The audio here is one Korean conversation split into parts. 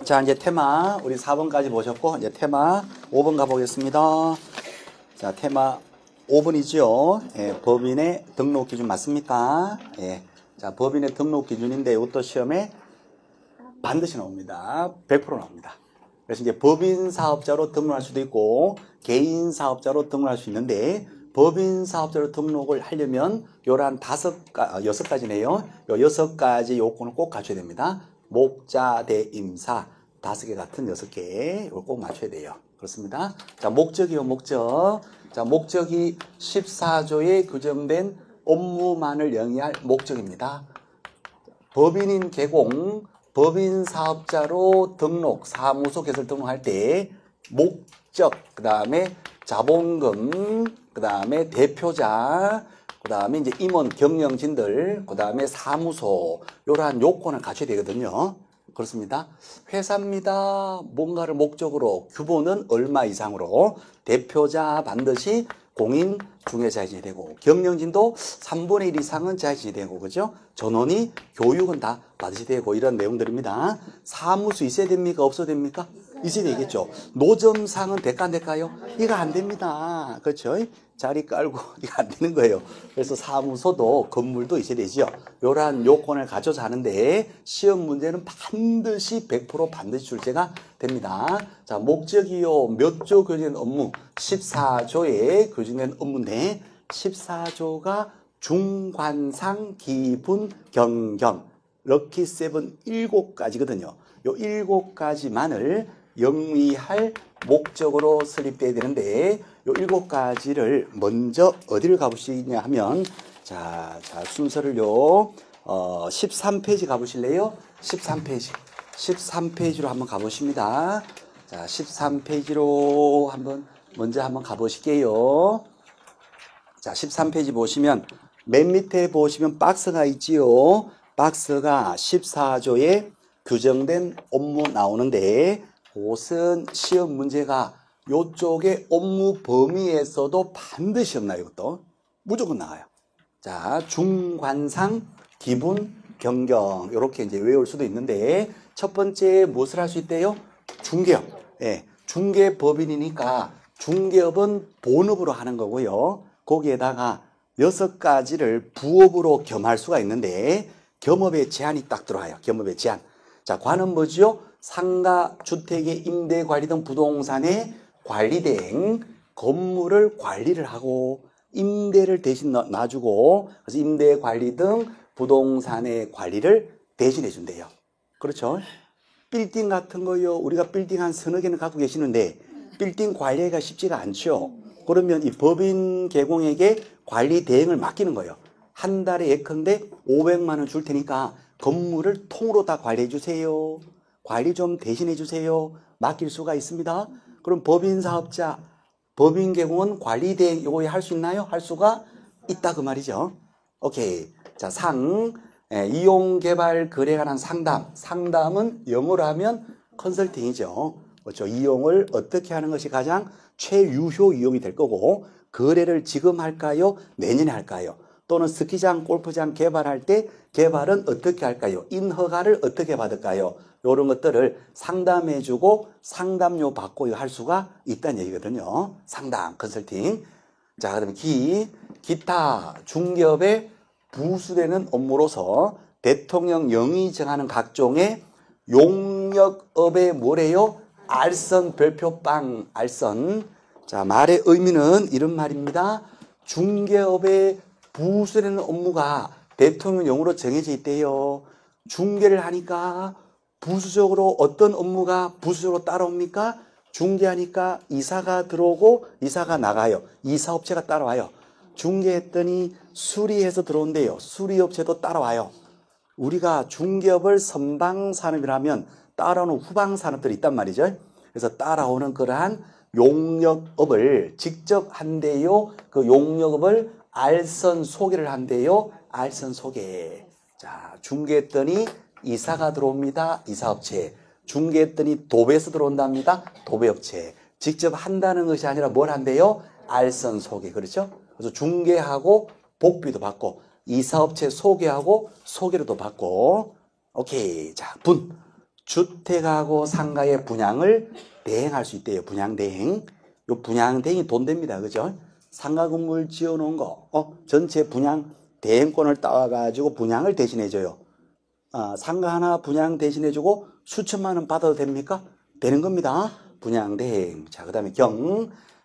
자, 이제 테마 우리 4번까지 보셨고 이제 테마 5번 가보겠습니다. 자, 테마 5번이죠. 예, 법인의 등록 기준 맞습니까? 예. 자, 법인의 등록 기준인데 이것도 시험에 반드시 나옵니다. 100% 나옵니다. 그래서 이제 법인 사업자로 등록할 수도 있고 개인 사업자로 등록할 수 있는데 법인 사업자로 등록을 하려면 요런 6가지네요. 요 6가지 요건을 꼭 갖춰야 됩니다. 목자, 대임사 5개 같은 6개 이걸 꼭 맞춰야 돼요. 그렇습니다. 자, 목적이요, 목적. 자, 목적이 14조에 규정된 업무만을 영위할 목적입니다. 법인인 개공, 법인 사업자로 등록, 사무소 개설 등록할 때 목적, 그 다음에 자본금, 그 다음에 대표자, 그 다음에 이제 임원, 경영진들, 그 다음에 사무소, 이러한 요건을 갖춰야 되거든요. 그렇습니다. 회사입니다. 뭔가를 목적으로, 규모는 얼마 이상으로, 대표자 반드시 공인 중개자이지 되고, 경영진도 3분의 1 이상은 자이지 되고, 그죠? 전원이 교육은 다 받으셔야 되고, 이런 내용들입니다. 사무소 있어야 됩니까? 없어야 됩니까? 있어야 되겠죠. 노점상은 될까 안 될까요? 이거 안 됩니다. 그렇죠? 자리 깔고 이거 안 되는 거예요. 그래서 사무소도 건물도 있어야 되죠. 이러한 요건을 가져서 하는데 시험 문제는 반드시 100% 반드시 출제가 됩니다. 자, 목적이요. 몇 조 규정된 업무? 14조에 규정된 업무인데 14조가 중관상, 기분, 경경, 럭키 세븐 7가지거든요. 요 7가지만을 영위할 목적으로 설립돼야 되는데 요 7가지를 먼저 어디를 가보시냐 하면 자 순서를요 13페이지 가보실래요? 13페이지로 한번 가보십니다. 자, 13페이지로 먼저 한번 가보실게요. 자, 13페이지 보시면 맨 밑에 보시면 박스가 있지요. 박스가 14조에 규정된 업무 나오는데 그것은 시험 문제가 요쪽에 업무 범위에서도 반드시 없나요? 이것도 무조건 나와요. 자, 중관상, 기분, 경경 이렇게 이제 외울 수도 있는데 첫 번째 무엇을 할 수 있대요? 중개업. 예, 중개법인이니까 중개업은 본업으로 하는 거고요. 거기에다가 6가지를 부업으로 겸할 수가 있는데 겸업의 제한이 딱 들어와요. 겸업의 제한. 자, 관은 뭐죠? 상가, 주택의 임대 관리 등 부동산의 관리대행, 건물을 관리를 하고 임대를 대신 놔주고 그래서 임대 관리 등 부동산의 관리를 대신해 준대요. 그렇죠? 빌딩 같은 거요. 우리가 빌딩 한 서너 개는 갖고 계시는데 빌딩 관리가 쉽지가 않죠. 그러면 이 법인 개공에게 관리 대행을 맡기는 거예요. 한 달에 예컨대 500만 원 줄 테니까 건물을 통으로 다 관리해 주세요. 관리 좀 대신해 주세요. 맡길 수가 있습니다. 그럼 법인 사업자, 법인 개공은 관리 대행 요거 할 수 있나요? 할 수가 있다 그 말이죠. 오케이. 자, 이용 개발 거래에 관한 상담. 상담은 영어로 하면 컨설팅이죠. 그렇죠. 이용을 어떻게 하는 것이 가장 최유효 이용이 될 거고 거래를 지금 할까요? 내년에 할까요? 또는 스키장, 골프장 개발할 때 개발은 어떻게 할까요? 인허가를 어떻게 받을까요? 이런 것들을 상담해주고 상담료 받고 할 수가 있다는 얘기거든요. 상담, 컨설팅. 자, 그다음에 기타 중개업에 부수되는 업무로서 대통령 영의 정하는 각종의 용역업의 뭐래요? 알선, 별표빵, 알선. 자, 말의 의미는 이런 말입니다. 중개업의 부수되는 업무가 대통령령으로 정해져 있대요. 중개를 하니까 부수적으로 어떤 업무가 부수적으로 따라옵니까? 중개하니까 이사가 들어오고 이사가 나가요. 이사업체가 따라와요. 중개했더니 수리해서 들어온대요. 수리업체도 따라와요. 우리가 중개업을 선방산업이라면 따라오는 후방산업들이 있단 말이죠. 그래서 따라오는 그러한 용역업을 직접 한대요. 그 용역업을 알선 소개를 한대요. 알선 소개. 자, 중개했더니 이사가 들어옵니다. 이사업체. 중개했더니 도배해서 들어온답니다. 도배업체. 직접 한다는 것이 아니라 뭘 한대요? 알선 소개. 그렇죠? 그래서 중개하고 복비도 받고 이사업체 소개하고 소개료도 받고 오케이. 자, 주택하고 상가의 분양을 대행할 수 있대요. 분양대행. 요 분양대행이 돈 됩니다. 그죠? 상가 건물 지어놓은 거, 전체 분양 대행권을 따와가지고 분양을 대신해줘요. 상가 하나 분양 대신해주고 수천만 원 받아도 됩니까? 되는 겁니다. 분양대행. 자, 그 다음에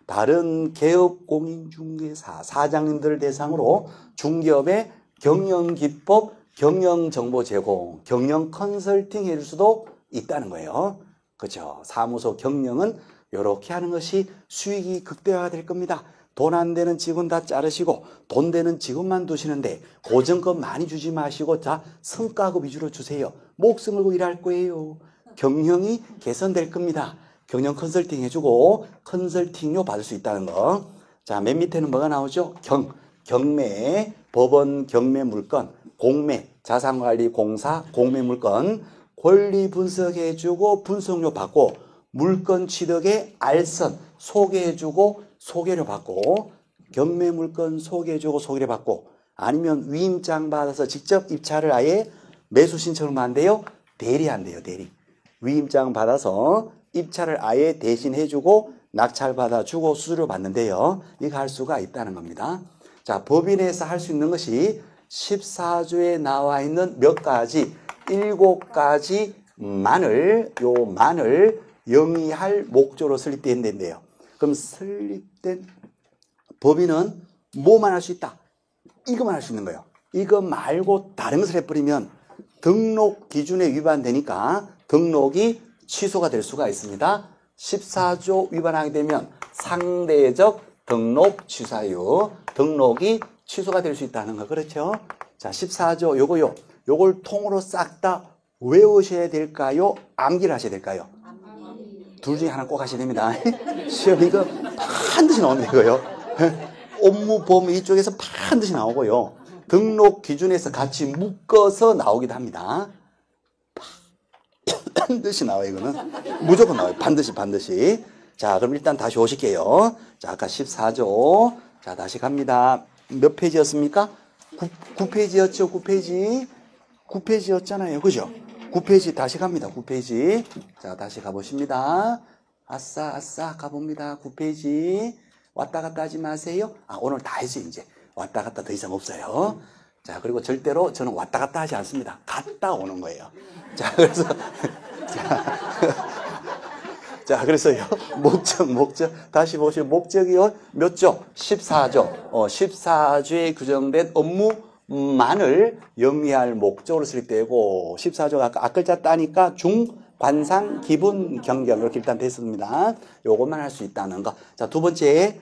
다른 개업 공인중개사 사장님들을 대상으로 중개업의 경영기법, 경영정보 제공, 경영 컨설팅 해줄 수도 있다는 거예요. 그렇죠? 사무소 경영은 이렇게 하는 것이 수익이 극대화가 될 겁니다. 돈 안 되는 직원 다 자르시고 돈 되는 직원만 두시는데 고정급 많이 주지 마시고 자 성과급 위주로 주세요. 목숨 걸고 일할 거예요. 경영이 개선될 겁니다. 경영 컨설팅 해주고 컨설팅료 받을 수 있다는 거. 자, 맨 밑에는 뭐가 나오죠? 경매, 법원 경매 물건, 공매, 자산관리 공사 공매 물건, 권리 분석해주고 분석료 받고 물건 취득에 알선 소개해주고 소개료 받고 경매 물건 소개해주고 소개료 받고 아니면 위임장 받아서 직접 입찰을 아예 매수 신청을 안 돼요? 대리한대요. 대리. 위임장 받아서 입찰을 아예 대신해주고 낙찰 받아주고 수수료 받는데요. 이거 할 수가 있다는 겁니다. 자, 법인에서 할 수 있는 것이 14조에 나와 있는 몇 가지 7가지만을 영위할 목적으로 설립된대요. 그럼 설립된 법인은 뭐만 할 수 있다? 이것만 할 수 있는 거예요. 이거 말고 다른 것을 해버리면 등록 기준에 위반되니까 등록이 취소가 될 수가 있습니다. 14조 위반하게 되면 상대적 등록 취소요. 등록이 취소가 될 수 있다는 거. 그렇죠? 자, 14조 요걸 통으로 싹 다 외우셔야 될까요? 암기를 하셔야 될까요? 둘 중에 하나 꼭 하셔야 됩니다. 시험 이거 반드시 나옵니다. 이거요. 업무 보험 이쪽에서 반드시 나오고요. 등록 기준에서 같이 묶어서 나오기도 합니다. 반드시 나와요. 이거는 무조건 나와요. 반드시. 자, 그럼 일단 다시 오실게요. 자, 아까 14조. 자, 다시 갑니다. 몇 페이지였습니까? 9페이지였죠. 9페이지였잖아요. 그죠? 9페이지 다시 갑니다. 9페이지. 자, 다시 가보십니다. 아싸 가봅니다. 9페이지. 왔다 갔다 하지 마세요. 오늘 다 했어요. 이제 왔다 갔다 더 이상 없어요. 자, 그리고 절대로 저는 왔다 갔다 하지 않습니다. 갔다 오는 거예요. 자, 그래서 자, 그래서요. 목적 다시 보시면 목적이요. 몇 조? 14조. 14조에 규정된 업무만을 영위할 목적으로 설립되고 14조가 아까 앞글자 따니까 관상, 기분, 경경 이렇게 일단 됐습니다. 요것만 할 수 있다는 거. 자, 두 번째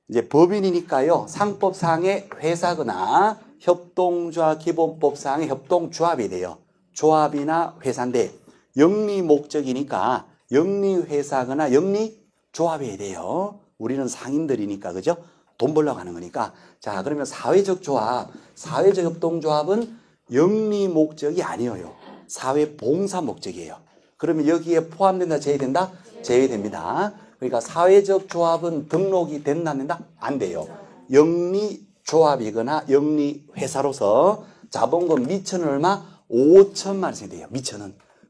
이제 법인이니까요. 상법상의 회사거나 협동조합 기본법상의 협동조합이 돼요. 조합이나 회사인데 영리 목적이니까 영리회사거나 영리조합이 돼요. 우리는 상인들이니까 그죠? 돈 벌려고 하는 거니까. 자, 그러면 사회적 조합, 사회적 협동조합은 영리 목적이 아니에요. 사회봉사 목적이에요. 그러면 여기에 포함된다, 제외된다? 제외됩니다. 그러니까 사회적 조합은 등록이 된다, 안 된다? 안 돼요. 영리조합이거나 영리회사로서 자본금 미천은 얼마? 5천만 원씩 돼요.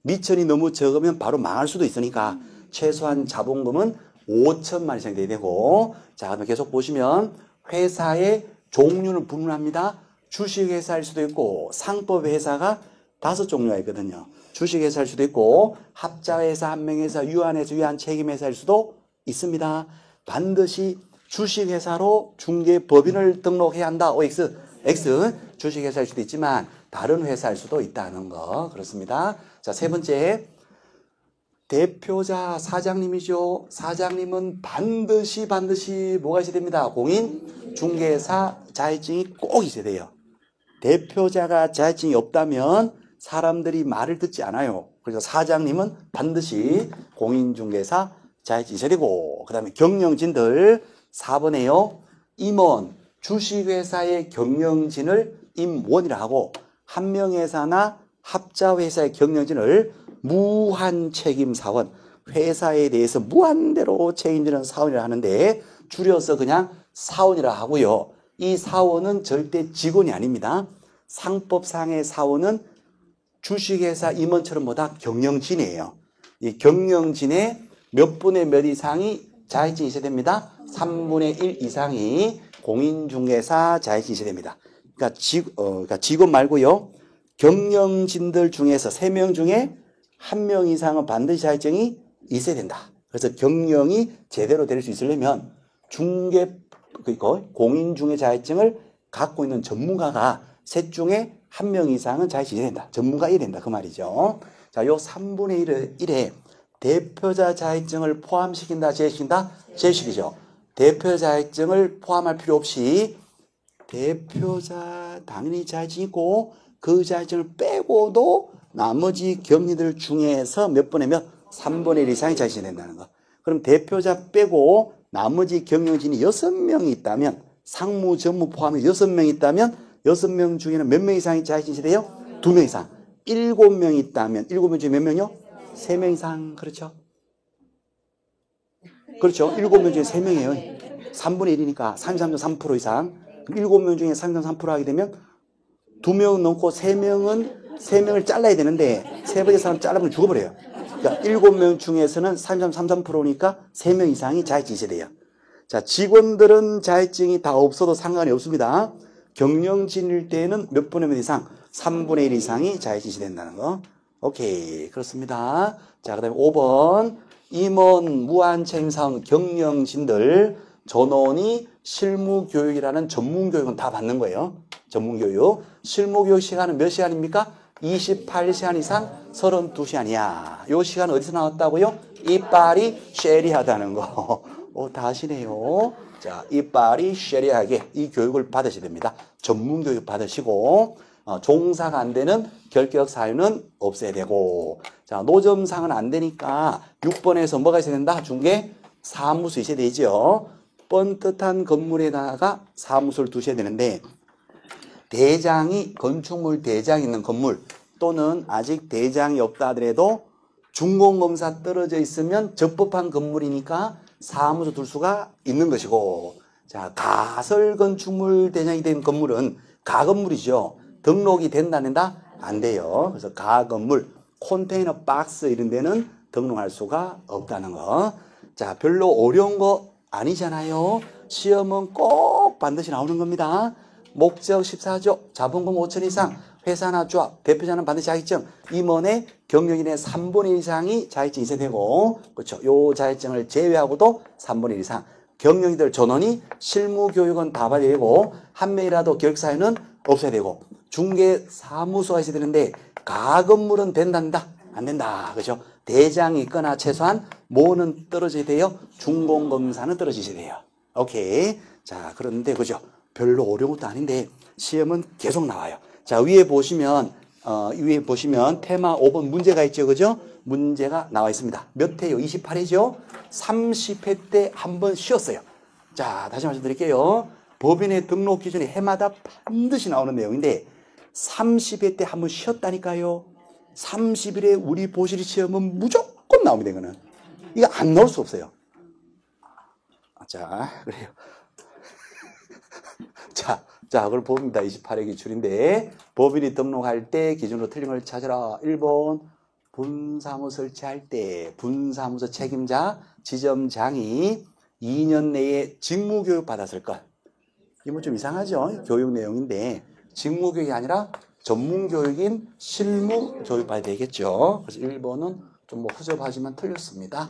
미천이 너무 적으면 바로 망할 수도 있으니까 최소한 자본금은 5천만 원씩 돼야 되고. 자, 그러면 계속 보시면 회사의 종류는 분분합니다. 주식회사일 수도 있고 상법회사가 5종류가 있거든요. 주식회사일 수도 있고 합자회사, 한명회사, 유한회사, 유한책임회사일 수도 있습니다. 반드시 주식회사로 중개법인을 등록해야 한다. OX, X 주식회사일 수도 있지만 다른 회사일 수도 있다는 거. 그렇습니다. 자, 세 번째 대표자 사장님이죠. 사장님은 반드시 뭐가 있어야 됩니다. 공인중개사 자격증이 꼭 있어야 돼요. 대표자가 자격증이 없다면 사람들이 말을 듣지 않아요. 그래서 사장님은 반드시 공인중개사 자격증이 있어야 되고, 그 다음에 경영진들 4번에요. 임원, 주식회사의 경영진을 임원이라 하고 한명회사나 합자회사의 경영진을 무한책임사원, 회사에 대해서 무한대로 책임지는 사원이라 하는데 줄여서 그냥 사원이라 하고요. 이 사원은 절대 직원이 아닙니다. 상법상의 사원은 주식회사 임원처럼 뭐다? 경영진이에요. 이 경영진의 몇 분의 몇 이상이 자격증이 있어야 됩니다. 3분의 1 이상이 공인중개사 자격증이 있어야 됩니다. 그러니까 직원 말고요. 경영진들 중에서 3명 중에 1명 이상은 반드시 자격증이 있어야 된다. 그래서 경영이 제대로 될 수 있으려면 공인중개 자격증을 갖고 있는 전문가가 셋 중에 1명 이상은 자격증이 있어야 된다. 전문가여야 된다. 그 말이죠. 자, 요 3분의 1에 대표자 자격증을 포함시킨다, 제외시킨다? 제외시키죠. 대표자 자격증을 포함할 필요 없이 대표자 당연히 자격증이 있고 그 자격증을 빼고도 나머지 경리들 중에서 몇 분의 몇? 3분의 1 이상이 자격증이 된다는 거. 그럼 대표자 빼고 나머지 경영진이 6명이 있다면 상무, 전무 포함해 6명이 있다면 6명 중에는 몇 명 이상이 자격증이 돼요? 2명 이상. 7명이 있다면 7명 중에 몇 명이요? 3명 이상. 그렇죠? 그렇죠. 7명 중에 3명이에요. 3분의 1이니까 33.3% 이상. 7명 중에 33.3% 하게 되면 2명 넘고 3명을 잘라야 되는데 세 번째 사람 잘라면 죽어버려요. 그러니까 7명 중에서는 33.3%니까 3명 이상이 자격증이 있어야 돼요. 자, 직원들은 자격증이 다 없어도 상관이 없습니다. 경영진일 때는 몇 분의 몇 이상? 3분의 1 이상이 자격증이 된다는 거. 오케이. 그렇습니다. 자, 그 다음에 5번. 임원, 무한책임사원, 경영진들, 전원이 실무교육이라는 전문교육은 다 받는 거예요. 전문교육. 실무교육 시간은 몇 시간입니까? 28시간 이상 32시간이야. 요 시간 어디서 나왔다고요? 이빨이 쉐리하다는 거. 다 아시네요. 자, 이빨이 쉐리하게 이 교육을 받으셔야 됩니다. 전문교육 받으시고, 종사가 안 되는 결격 사유는 없애야 되고, 자, 노점상은 안 되니까 6번에서 뭐가 있어야 된다? 중개 사무소 있어야 되죠. 뻔뜻한 건물에다가 사무소를 두셔야 되는데, 대장이, 건축물 대장이 있는 건물 또는 아직 대장이 없다 하더라도 준공검사 떨어져 있으면 적법한 건물이니까 사무소 둘 수가 있는 것이고, 자, 가설 건축물 대장이 된 건물은 가건물이죠. 등록이 된다, 안 된다? 안 돼요. 그래서 가건물, 컨테이너 박스 이런 데는 등록할 수가 없다는 거. 자, 별로 어려운 거 아니잖아요. 시험은 꼭 반드시 나오는 겁니다. 목적 14조, 자본금 5천 이상, 회사나 조합, 대표자는 반드시 자격증, 임원의 경영인의 3분의 1 이상이 자격증이 있어야 되고, 그렇죠. 요 자격증을 제외하고도 3분의 1 이상. 경영인들 전원이 실무교육은 다 받아야 되고, 한 명이라도 교육사유는 없어야 되고, 중개 사무소가 있어야 되는데, 가건물은 된다, 안 된다. 그렇죠. 대장이 있거나 최소한 뭐는 떨어져야 돼요? 준공검사는 떨어지셔야 돼요. 오케이. 자, 그런데, 그죠. 별로 어려운 것도 아닌데 시험은 계속 나와요. 자, 위에 보시면 테마 5번 문제가 있죠. 그죠? 문제가 나와 있습니다. 몇 회요? 28회죠? 30회 때 한 번 쉬었어요. 자, 다시 말씀드릴게요. 법인의 등록 기준이 해마다 반드시 나오는 내용인데 30회 때 한 번 쉬었다니까요. 30일에 우리 보실 시험은 무조건 나옵니다. 이거는. 이거 안 나올 수 없어요. 자, 그래요. 자, 그걸 봅니다. 28회 기출인데, 법인이 등록할 때 기준으로 틀린 걸 찾아라. 1번, 분사무 설치할 때, 분사무소 책임자, 지점장이 2년 내에 직무교육 받았을 것. 이거 좀 이상하죠? 교육 내용인데, 직무교육이 아니라 전문교육인 실무교육 받아야 되겠죠. 그래서 1번은 좀 뭐 허접하지만 틀렸습니다.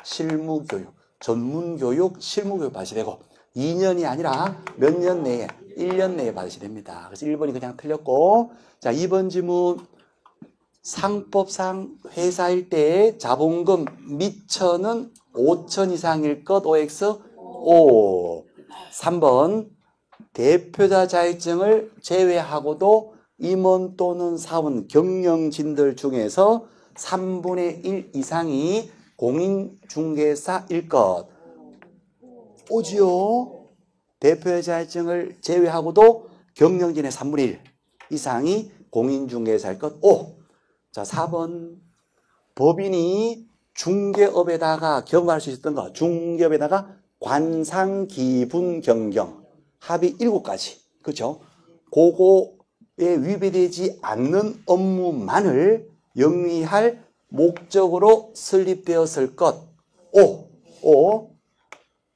실무교육, 전문교육, 실무교육 받으셔야 되고, 2년이 아니라 몇 년 내에, 1년 내에 받으셔야 됩니다. 그래서 1번이 그냥 틀렸고, 자, 2번 지문. 상법상 회사일 때 자본금 미천은 5천 이상일 것, OX, O. 3번, 대표자 자격증을 제외하고도 임원 또는 사원, 경영진들 중에서 3분의 1 이상이 공인중개사일 것. 오지요. 대표자 자격증을 제외하고도 경영진의 3분의 1 이상이 공인중개사일 것. 오. 자, 4번. 법인이 중개업에다가 경험할 수 있었던 것. 중개업에다가 관상, 기분, 경경. 합의 7가지. 그렇죠? 그거 위배되지 않는 업무만을 영위할 목적으로 설립되었을 것. 5.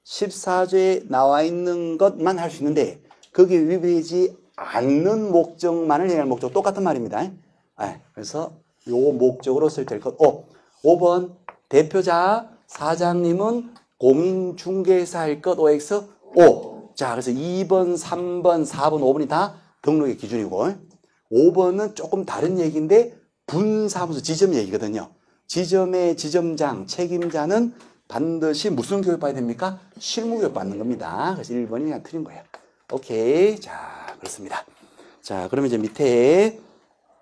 14조에 나와 있는 것만 할 수 있는데 거기에 위배되지 않는 목적만을 영위할 목적. 똑같은 말입니다. 그래서 요 목적으로 설립될 것. 5번 대표자 사장님은 공인중개사일 것. OX 5. 자, 그래서 2번, 3번, 4번, 5번이 다 등록의 기준이고 5번은 조금 다른 얘기인데 분사무소 지점 얘기거든요. 지점의 지점장, 책임자는 반드시 무슨 교육 받아야 됩니까? 실무 교육 받는 겁니다. 그래서 1번이 그냥 틀린 거예요. 오케이. 자, 그렇습니다. 자, 그러면 이제 밑에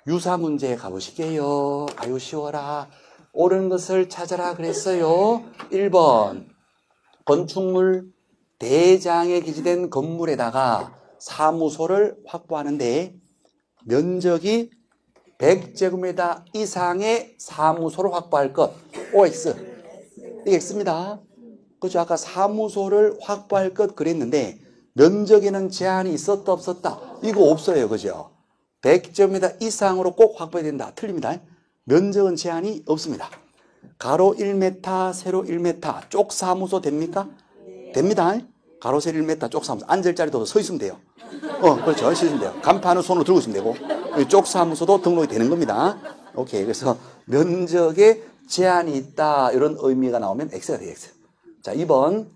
유사 문제 가보실게요. 아유, 쉬워라. 옳은 것을 찾아라 그랬어요. 1번. 건축물 대장에 기재된 건물에다가 사무소를 확보하는데 면적이 100제곱미터 이상의 사무소를 확보할 것. OX. 이게 X입니다. 그죠? 아까 사무소를 확보할 것 그랬는데 면적에는 제한이 있었다 없었다? 이거 없어요. 그죠? 100제곱미터 이상으로 꼭 확보해야 된다. 틀립니다. 면적은 제한이 없습니다. 가로 1m, 세로 1m, 쪽 사무소 됩니까? 됩니다. 가로 세로 1m, 쪽 사무소. 앉을 자리도 서 있으면 돼요. 그렇죠. 서 있으면 돼요. 간판은 손으로 들고 있으면 되고, 쪽 사무소도 등록이 되는 겁니다. 오케이. 그래서 면적에 제한이 있다. 이런 의미가 나오면 X가 돼요. X. 자, 2번.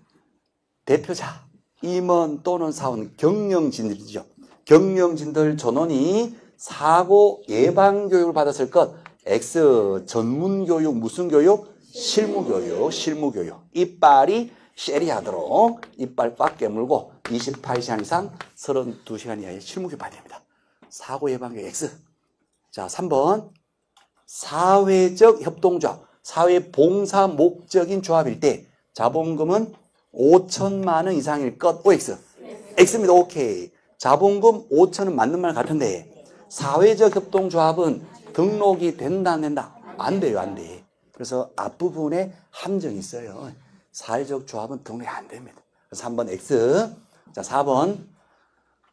대표자, 임원 또는 사원, 경영진들이죠. 경영진들 전원이 사고 예방 교육을 받았을 것. X. 전문 교육, 무슨 교육? 실무 교육, 실무 교육. 이빨이 쉐리하도록 이빨 꽉 깨물고 28시간 이상 32시간 이하의 실무 교육 받아야 됩니다. 사고 예방 교육 X. 자, 3번. 사회적 협동조합, 사회 봉사 목적인 조합일 때 자본금은 5천만 원 이상일 것. OX. X입니다. 오케이. 자본금 5천은 맞는 말 같은데 사회적 협동조합은 등록이 된다 안 된다? 안 돼요. 안 돼. 그래서 앞부분에 함정이 있어요. 사회적 조합은 등록이 안 됩니다. 그래서 3번 X. 자, 4번.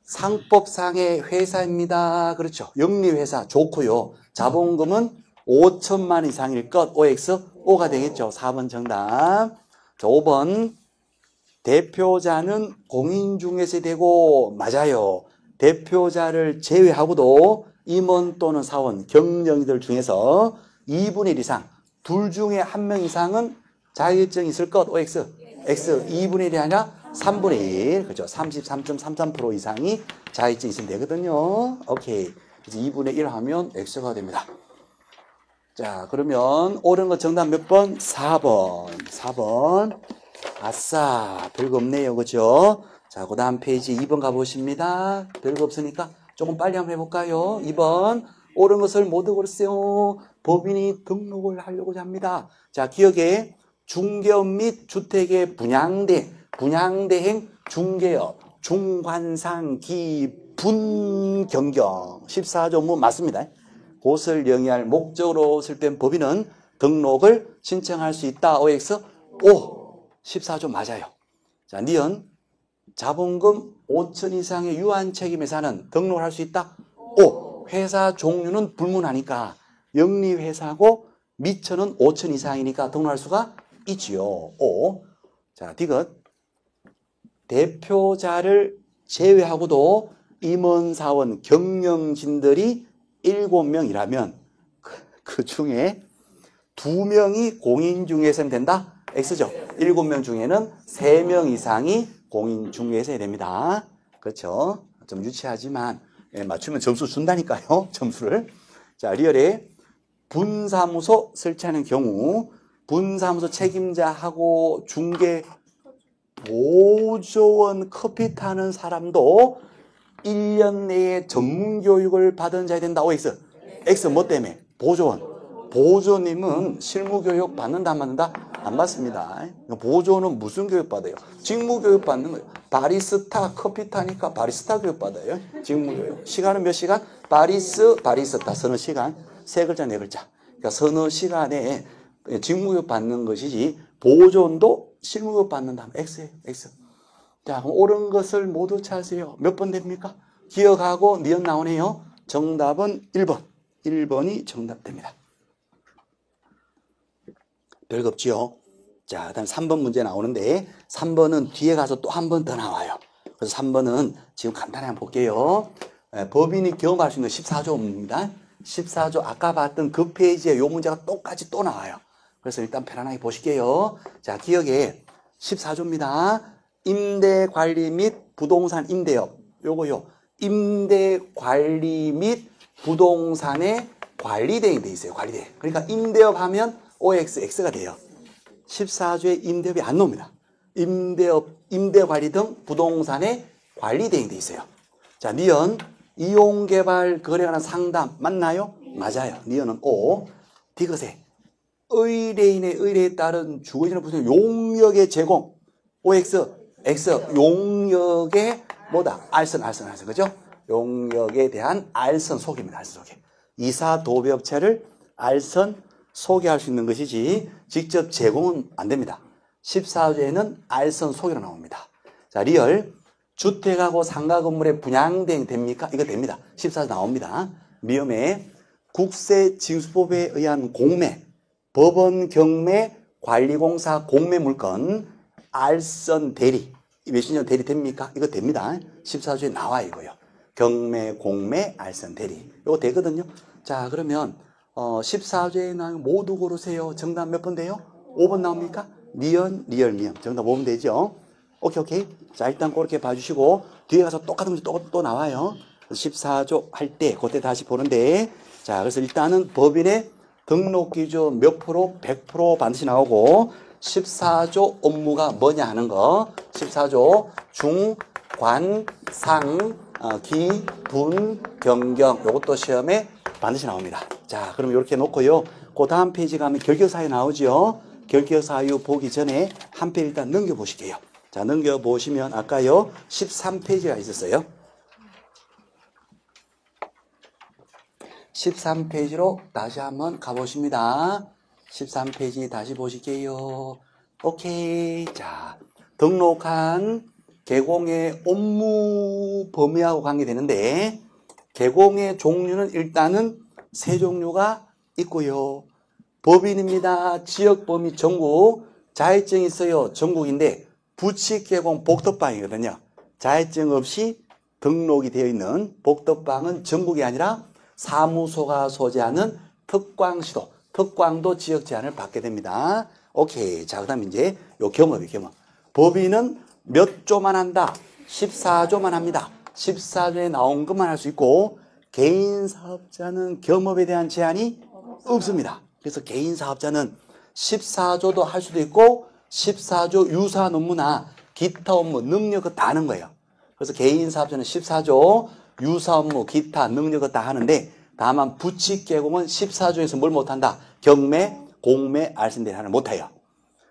상법상의 회사입니다. 그렇죠. 영리회사 좋고요. 자본금은 5천만 원 이상일 것. OX. O가 되겠죠. 4번 정답. 자, 5번. 대표자는 공인중개사이 되고 맞아요. 대표자를 제외하고도 임원 또는 사원, 경영인들 중에서 2분의 1 이상, 둘 중에 한 명 이상은 자격증이 있을 것. OX. X. 2분의 1이 아니라 3분의 1. 그죠. 33.33% 이상이 자격증이 있으면 되거든요. 오케이. 그래서 2분의 1 하면 X가 됩니다. 자, 그러면 옳은 거 정답 몇 번? 4번. 4번. 아싸. 별거 없네요. 그죠? 자, 그 다음 페이지 2번 가보십니다. 별거 없으니까 조금 빨리 한번 해볼까요? 2번. 옳은 것을 모두 고르세요. 법인이 등록을 하려고 합니다. 자, 기억에 중개업 및 주택의 분양대행 중개업, 중관상, 기분, 경경 14조 맞습니다. 그것을 영위할 목적으로 설립된 법인은 등록을 신청할 수 있다. OX. O. 14조 맞아요. 자, 니은 자본금 5천 이상의 유한책임회사는 등록을 할 수 있다. O. 회사 종류는 불문하니까 영리회사고 미천은 5천 이상이니까 등록할 수가 있지요. O. 자, 디귿. 대표자를 제외하고도 임원사원, 경영진들이 7명이라면 그 중에 2명이 공인중개사는 된다? X죠. 7명 중에는 3명 이상이 공인중개사야 됩니다. 그렇죠. 좀 유치하지만 맞추면 점수 준다니까요. 점수를. 자, 리얼에 분사무소 설치하는 경우 분사무소 책임자하고 중개 보조원 커피 타는 사람도 1년 내에 전문교육을 받은 자야 된다. OX. X 뭐 때문에? 보조원. 보조님은 실무교육 받는다 안 받는다? 안 받습니다. 보조는 무슨 교육 받아요? 직무교육 받는 거예요. 바리스타 커피 타니까 바리스타 교육 받아요. 직무교육. 시간은 몇 시간? 바리스타 서너 시간. 세 글자 네 글자. 그러니까 서너 시간에 직무교육 받는 것이지 보조원도 실무교육 받는다. X예요. X. 자, 그럼 옳은 것을 모두 찾으세요. 몇 번 됩니까? 기억하고 니은 나오네요. 정답은 1번. 1번이 정답됩니다. 별거 없지요. 자, 그 다음 3번 문제 나오는데 3번은 뒤에 가서 또 한 번 더 나와요. 그래서 3번은 지금 간단히 한번 볼게요. 법인이 경험할 수 있는 14조입니다. 14조 아까 봤던 그 페이지에 요 문제가 똑같이 또 나와요. 그래서 일단 편안하게 보실게요. 자, 기억에 14조입니다. 임대관리 및 부동산 임대업. 요거요. 임대관리 및 부동산의 관리대행이 돼 있어요. 관리대행. 그러니까 임대업 하면 OX, X가 돼요. 14조에 임대업이 안 나옵니다. 임대업, 임대관리 등 부동산의 관리대행이 돼 있어요. 자, 니은 이용개발 거래에 관한 상담 맞나요? 맞아요. 니은은 O. 디귿에 의뢰인의 의뢰에 따른 주거지나 부서 용역의 제공. OX, X. 용역의 뭐다? 알선. 그죠? 용역에 대한 알선 소개입니다. 알선 소개. 이사 도배업체를 알선 소개할 수 있는 것이지 직접 제공은 안 됩니다. 14조에는 알선 소개로 나옵니다. 자, 리얼. 주택하고 상가 건물의 분양대행 됩니까? 이거 됩니다. 14조 나옵니다. 미음에 국세징수법에 의한 공매, 법원 경매, 관리공사 공매 물건, 알선 대리. 몇십년 대리 됩니까? 이거 됩니다. 14조에 나와 이거요. 경매, 공매, 알선 대리. 이거 되거든요. 자, 그러면 14조에 나오면 모두 고르세요. 정답 몇 번 돼요? 5번 나옵니까? 미연, 리얼, 미연. 정답 5번 되죠? 오케이. 자, 일단 그렇게 봐주시고, 뒤에 가서 똑같은 문제 또 나와요. 14조 할 때, 그때 다시 보는데, 자, 그래서 일단은 법인의 등록 기준 몇 프로? 100% 반드시 나오고, 14조 업무가 뭐냐 하는 거, 14조 중, 관, 상, 기, 분, 경경, 요것도 시험에 반드시 나옵니다. 자, 그럼 이렇게 놓고요. 그 다음 페이지 가면 결격사유 나오죠. 결격사유 보기 전에 한 페이지 일단 넘겨보실게요. 자, 넘겨보시면 아까요 13페이지가 있었어요. 13페이지로 다시 한번 가보십니다. 13페이지 다시 보실게요. 오케이. 자, 등록한 개공의 업무 범위하고 관계되는데 개공의 종류는 일단은 세 종류가 있고요. 법인입니다. 지역 범위 전국. 자격증이 있어요. 전국인데 부칙 개공 복덕방이거든요. 자격증 없이 등록이 되어 있는 복덕방은 전국이 아니라 사무소가 소재하는 특광시도, 특광도 지역 제한을 받게 됩니다. 오케이. 자, 그 다음 이제 요 경험이 경험. 법인은 몇 조만 한다? 14조만 합니다. 14조에 나온 것만 할 수 있고 개인 사업자는 겸업에 대한 제한이 없습니다. 그래서 개인 사업자는 14조도 할 수도 있고 14조 유사한 업무나 기타 업무, 능력을 다 하는 거예요. 그래서 개인 사업자는 14조 유사 업무, 기타, 능력을 다 하는데 다만 부칙 개공은 14조에서 뭘 못한다? 경매, 공매, 알선대리 하나 못해요.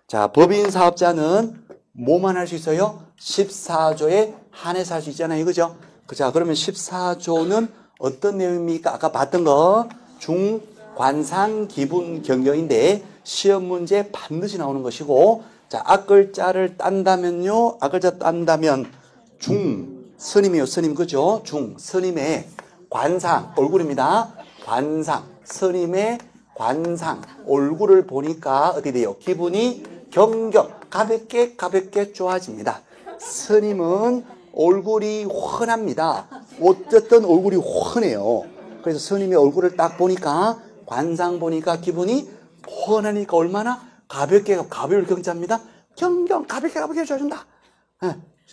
자, 법인 사업자는 뭐만 할 수 있어요? 14조에 한해서 할 수 있잖아요. 그죠? 자, 그러면 14조는 어떤 내용입니까? 아까 봤던 거 중, 관상, 기분, 경경인데 시험 문제 반드시 나오는 것이고 자, 앞글자를 딴다면요. 앞글자 딴다면 중, 스님이요. 스님 그죠? 중, 스님의 관상, 얼굴입니다. 관상, 스님의 관상, 얼굴을 보니까 어떻게 돼요? 기분이 경경, 가볍게 좋아집니다. 스님은 얼굴이 훤합니다. 어쨌든 얼굴이 훤해요. 그래서 스님의 얼굴을 딱 보니까 관상 보니까 기분이 훤하니까 얼마나 가벼울 경자입니다. 경경, 가볍게 좋아진다.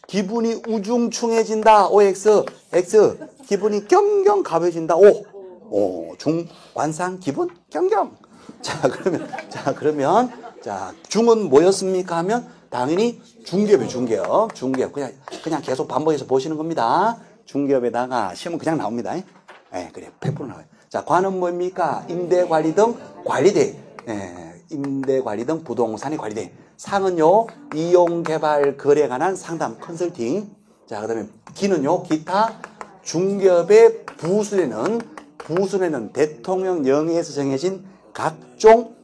기분이 우중충해진다. OX, X. 기분이 경경 가벼워진다. O. 중, 관상, 기분, 경경. 자, 그러면, 중은 뭐였습니까? 하면, 당연히 중기업이에요, 중기업. 그냥 계속 반복해서 보시는 겁니다. 중기업에다가 시험은 그냥 나옵니다. 그래, 100% 나와요. 자, 관은 뭡니까? 임대관리 등 관리대. 임대관리 등 부동산의 관리대. 상은요, 이용개발 거래에 관한 상담, 컨설팅. 자, 그 다음에 기는요, 기타 중기업의 부수내는 대통령 영해에서 정해진 각종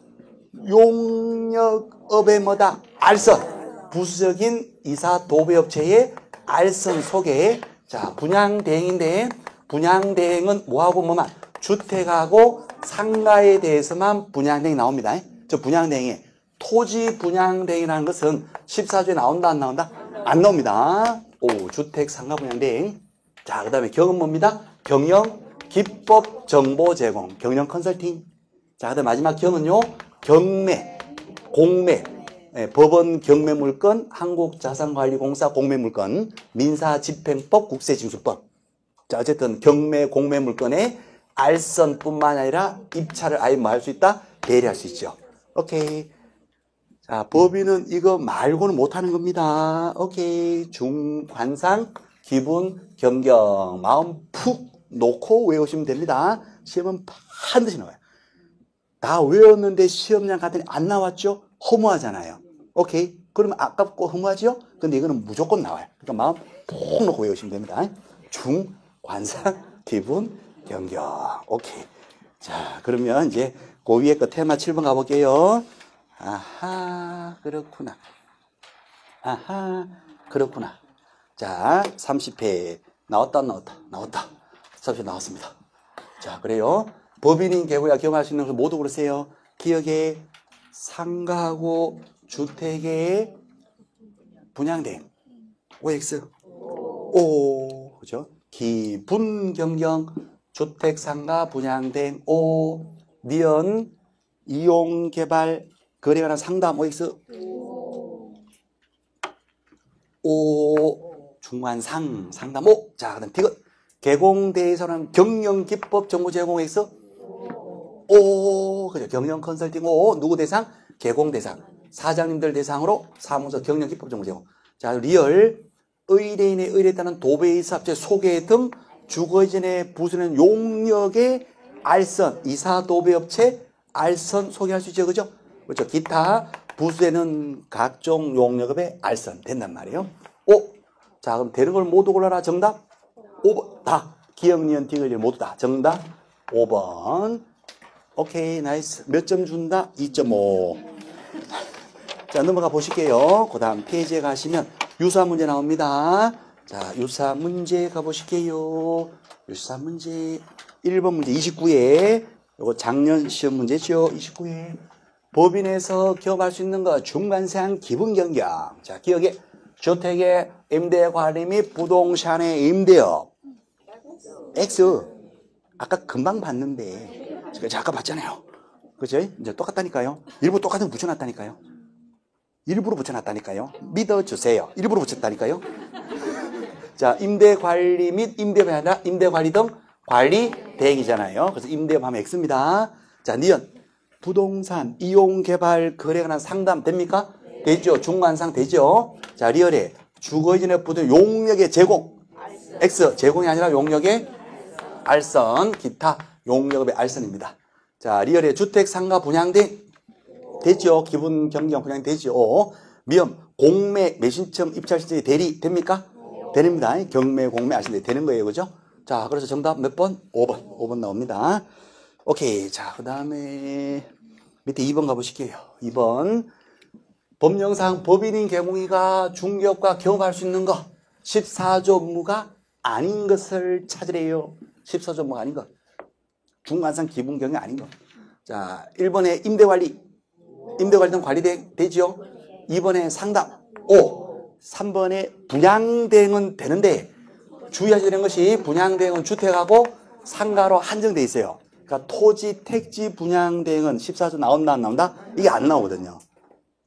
용역업의 뭐다? 알선. 부수적인 이사 도배업체의 알선 소개. 자, 분양대행인데 분양대행은 뭐하고 뭐만? 주택하고 상가에 대해서만 분양대행이 나옵니다. 저 분양대행에 토지 분양대행이라는 것은 14조에 나온다 안 나온다? 안 나옵니다. 오, 주택 상가 분양대행. 자, 그 다음에 경은 뭡니다? 경영 기법 정보 제공, 경영 컨설팅. 자, 그 다음 마지막 경은요, 경매, 공매, 법원 경매물건, 한국자산관리공사 공매물건, 민사집행법, 국세징수법. 자, 어쨌든 경매, 공매물건에 알선뿐만 아니라 입찰을 아예 뭐 할 수 있다? 대리할 수 있죠. 오케이. 자, 법인은 이거 말고는 못하는 겁니다. 오케이. 중관상, 기분, 경경. 마음 푹 놓고 외우시면 됩니다. 시험은 반드시 나와요. 다 외웠는데 시험장 갔더니 안 나왔죠? 허무하잖아요. 오케이. 그러면 아깝고 허무하죠? 근데 이거는 무조건 나와요. 그러니까 마음 푹 놓고 외우시면 됩니다. 중, 관상, 기분, 경경. 오케이. 자, 그러면 이제 그 위에 거 테마 7번 가볼게요. 아하, 그렇구나. 아하, 그렇구나. 자, 30회. 나왔다, 안 나왔다? 나왔다. 30회 나왔습니다. 자, 그래요. 법인인 계고야 기억할 수 있는 것을 모두 그러세요. 기억에 상가하고 주택의 분양대행. OX. 오, 그죠? 기분 경경 주택 상가 분양대행 오 니은 이용 개발 거래에 관한 상담 OX 오 중관상 상담 오 자 그다음 디귿 개공대에서는 경영 기법 정보 제공 OX 오 그죠? 경영 컨설팅 오 누구 대상? 개공 대상 사장님들 대상으로 사무소 경영 기법 정보 제공. 자 리얼 의뢰인의 의뢰에 따른 도배이사 업체 소개 등 주거이전의 부수는 용역의 알선 이사 도배업체 알선 소개할 수 있죠, 그죠? 그렇죠. 기타 부수되는 각종 용역업의 알선 된단 말이에요. 오, 자 그럼 되는 걸 모두 골라라. 정답 5번 다 기억, 니은, 디귿 모두 다 정답 5번. 오케이 나이스. 몇 점 준다? 2.5. 자 넘어가 보실게요. 그 다음 페이지에 가시면 유사 문제 나옵니다. 자 유사 문제 가보실게요. 유사 문제 1번 문제 29회 이거 작년 시험 문제죠. 29회 법인에서 기업할 수 있는 거 중간상 기분 경경. 자 기억에 주택의 임대 관리 및 부동산의 임대업 X 아까 금방 봤는데 제가 아까 봤잖아요. 그죠? 이제 똑같다니까요. 일부 똑같은 거 붙여놨다니까요. 일부러 붙여놨다니까요. 믿어주세요. 일부러 붙였다니까요. 자, 임대관리 및 임대업이 아니라 임대관리 등 관리 대행이잖아요. 그래서 임대업 하면 X입니다. 자, 니은 부동산 이용개발 거래에 관한 상담 됩니까? 되죠. 중간상 되죠. 자, 리얼에 주거이전의 부동 용역의 제공 X 제공이 아니라 용역의 알선 기타 용역업의 알선입니다. 자, 리얼의 주택 상가 분양대 되죠. 기분 경경 분양 되죠. 미음 공매 매신청 입찰 신청이 대리 됩니까? 됩니다. 경매 공매 아시는데 되는 거예요. 그죠? 자, 그래서 정답 몇 번? 5번. 5번 나옵니다. 오케이. 자, 그 다음에 밑에 2번 가보실게요. 2번 법령상 법인인 개공이가 중개업과 경험할 수 있는 거 14조 업무가 아닌 것을 찾으래요. 14조 업무가 아닌 것. 중간상 기분 경영 아닌 것. 자, 1번에 임대관리 등 관리대행 되죠. 2번에 상담 5 3번에 분양대행은 되는데 주의하셔야 되는 것이 분양대행은 주택하고 상가로 한정돼 있어요. 그러니까 토지 택지 분양대행은 14조 나온다 안 나온다? 이게 안 나오거든요.